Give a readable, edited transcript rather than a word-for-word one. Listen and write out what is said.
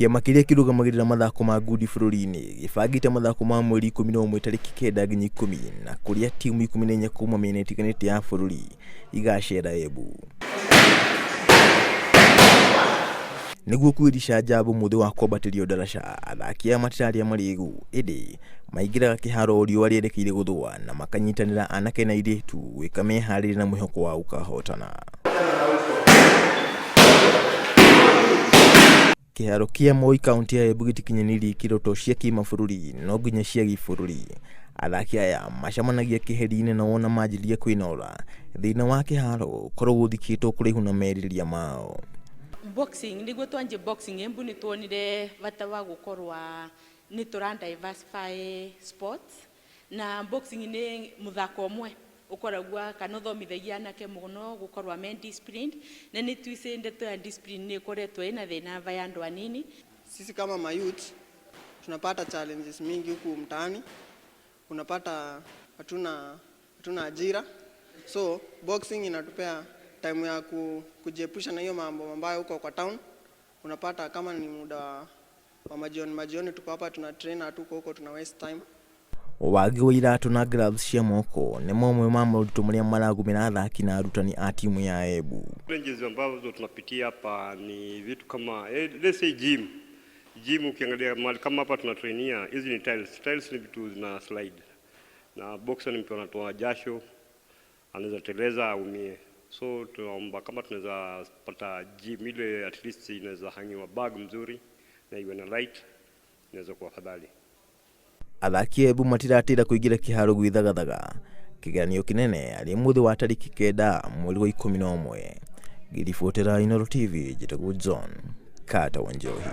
Kiama kiria kirũgamagĩrĩra mathako ma ngundi bũrũri-inĩ gĩbangĩte mathako ma mweri 11 tarĩki 9 nginya 10 na kũrĩa timu 14 kuuma mĩena ĩtiganĩte ya bũrũri igacera Embu. Nĩguo kwĩrisha njamba mũthĩ wa kwambatĩrio ndaraca, athaki aya matirarĩa marĩgu ĩndĩ maingĩraga kĩharo riũa rĩerekeire gũthũa na makanyitanĩra anake na airĩtu gwĩka meharĩrĩria na mwĩhoko wa gũkahotana. Kĩharo kĩa Moi kaunti ya Embu gĩtikinyanĩirie ikĩro cia kĩmabũrũri no nginya cia gĩbũrũri. Athaki aya macemanagia kĩheri-inĩ na wona manjĩrĩria kwĩnora thĩinĩ wa kĩharo ũkoragwo ũthikĩtwo kũraihu na merirĩria mao. Boxing niguo twanje boxing Embu ni tuonire bata wa gukorwa ni tura diversify sports na boxing ni muthako umwe ukoragwa kana thomithagia anake muno gukorwa men disciplined na ni twisende tu discipline ni koretwo ina thina va ya andu anini. Sisi kama mayouth tunapata challenges mingi huku mtaani, unapata hatuna ajira, so boxing inatupea time ya kujiepusha na hiyo mambo ambayo huko kwa town. Unapata kama ni muda wa majioni tuko hapa tuna train hatuko huko tuna waste time. Wagi wa iratũ na gloves cia moko nĩ mamwe ma maũritũ marĩa maragũmĩra athaki na arutani a timu ya Embu. Challenges ambazo tunapitia hapa ni vitu kama let's say gym ukiangalia mahali kama hapa tunatrainia, hizi ni tiles ni vitu zina slide, na boxer ni mtu anatoa jasho anaweza teleza aumie. So tunaomba kama tunaweza pata gym ile at least inaweza hangiwa bag mzuri na iwe na light, inaweza kuwa afadhali. Athaki Embu matiratĩra kũingĩra kĩharo gwĩthagathaga. Kĩgeranio kĩnene arĩ mũthĩ wa tarĩki 9 mweri wa 11. Ngĩribotera Inooro TV, njĩtagwo John Carter Wanjohi.